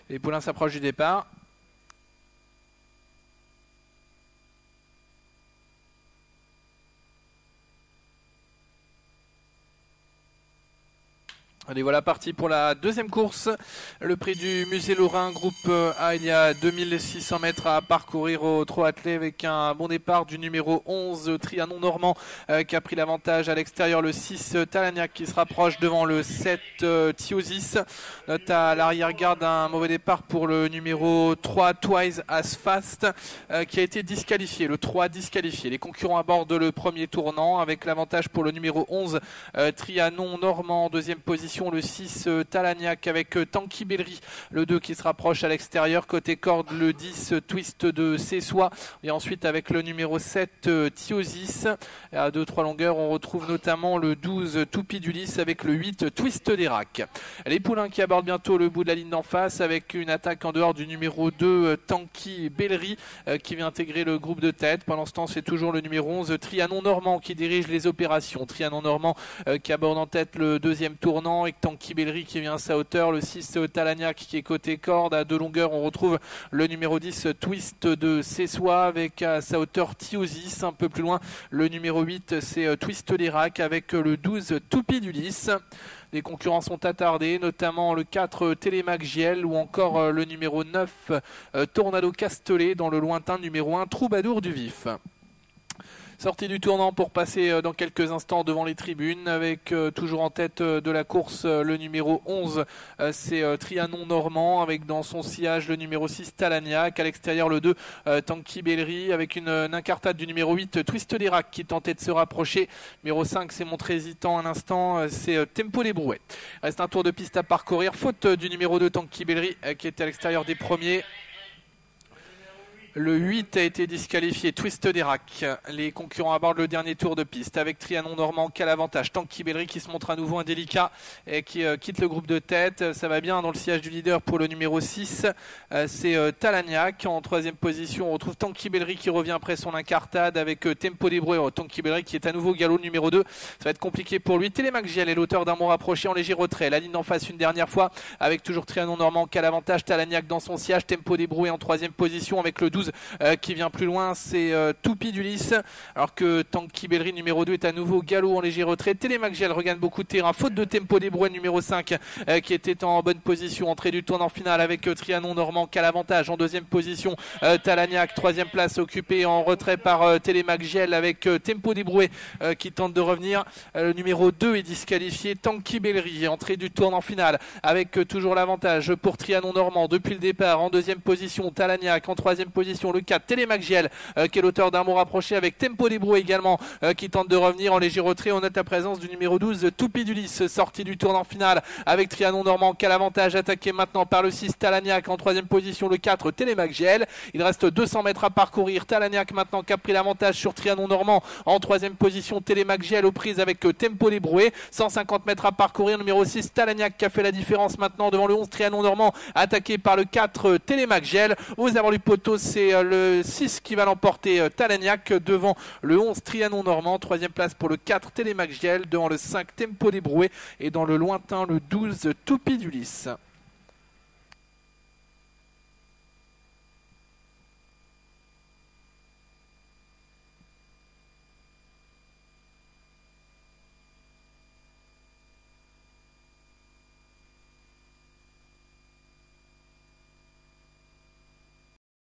Les poulains s'approchent du départ. Allez, voilà parti pour la deuxième course. Le prix du Musée Lorrain, groupe A, il y a 2600 mètres à parcourir au trot attelé avec un bon départ du numéro 11, Trianon Normand, qui a pris l'avantage à l'extérieur. Le 6, Talagnac, qui se rapproche devant le 7, Thiosis. Note à l'arrière-garde un mauvais départ pour le numéro 3, Twice As Fast, qui a été disqualifié. Le 3 disqualifié. Les concurrents abordent le premier tournant avec l'avantage pour le numéro 11, Trianon Normand, en deuxième position. Le 6, Talagnac avec Tanky Bellery, le 2 qui se rapproche à l'extérieur. Côté corde, le 10, Twist de Cessois. Et ensuite avec le numéro 7, Thiosis. Et à 2-3 longueurs, on retrouve notamment le 12, Toupie du Lys avec le 8, Twist d'Erac. Les poulains qui abordent bientôt le bout de la ligne d'en face avec une attaque en dehors du numéro 2, Tanky Bellery, qui vient intégrer le groupe de tête. Pendant ce temps, c'est toujours le numéro 11, Trianon Normand, qui dirige les opérations. Trianon Normand qui aborde en tête le deuxième tournant, avec Tanky Bellery qui vient à sa hauteur. Le 6, Talagnac qui est côté corde. À 2 longueurs, on retrouve le numéro 10, Twist de Cessois avec à sa hauteur Thiosis. Un peu plus loin, le numéro 8, c'est Twist d'Erac avec le 12, Toupie du Lys. Les concurrents sont attardés, notamment le 4, Télémac Giel, ou encore le numéro 9, Tornado Castellet, dans le lointain numéro 1, Troubadour du Vif. Sortie du tournant pour passer dans quelques instants devant les tribunes avec toujours en tête de la course le numéro 11, c'est Trianon Normand avec dans son sillage le numéro 6 Talagnac, à l'extérieur le 2 Tanky Bellery avec une incartade du numéro 8 Twist d'Erac qui tentait de se rapprocher. Numéro 5 s'est montré hésitant un instant, c'est Tempo des Brouets. Reste un tour de piste à parcourir, faute du numéro 2 Tanky Bellery qui était à l'extérieur des premiers. Le 8 a été disqualifié, Twist d'Erac. Les concurrents abordent le dernier tour de piste avec Trianon Normand qui a l'avantage. Tanky Bellery qui se montre à nouveau indélicat et qui quitte le groupe de tête. Ça va bien dans le sillage du leader pour le numéro 6. C'est Talagnac. En troisième position, on retrouve Tanky Bellery qui revient après son incartade avec Tempo des Brouets. Tanky Bellery qui est à nouveau au galop, le numéro 2. Ça va être compliqué pour lui. Télémac Giel est l'auteur d'un bon rapproché en léger retrait. La ligne en face une dernière fois avec toujours Trianon Normand qui a l'avantage. Talagnac dans son sillage. Tempo des Brouets en troisième position avec le 12 qui vient plus loin, c'est Toupie du Lys, alors que Tanky Bellery numéro 2 est à nouveau galop en léger retrait. Télémac Giel regagne beaucoup de terrain, faute de Tempo des Brouets numéro 5 qui était en bonne position. Entrée du tournant final avec Trianon Normand qui a l'avantage en deuxième position. Talagnac, troisième place occupée en retrait par Télémac Giel avec Tempo des Brouets qui tente de revenir. Le numéro 2 est disqualifié, Tanky Bellery. Entrée du tournant final avec toujours l'avantage pour Trianon Normand depuis le départ. En deuxième position, Talagnac. En troisième position, le 4, Télémac Giel qui est l'auteur d'un bon rapproché avec Tempo des Brouets également qui tente de revenir en léger retrait. On note la présence du numéro 12, Toupie du Lys, sortie du tournant final avec Trianon Normand qui a l'avantage, attaqué maintenant par le 6 Talagnac. En troisième position, le 4 Télémac Giel. Il reste 200 mètres à parcourir. Talagnac maintenant qui a pris l'avantage sur Trianon Normand. En troisième position, Télémac Giel aux prises avec Tempo des Brouets. 150 mètres à parcourir. Numéro 6 Talagnac qui a fait la différence maintenant devant le 11 Trianon Normand, attaqué par le 4 Télémac Giel. Aux abords du poteau, c'est le 6 qui va l'emporter, Talagnac, devant le 11 Trianon Normand. Troisième place pour le 4 Télémac Giel, devant le 5 Tempo des Brouets et dans le lointain le 12 Toupie du Lys.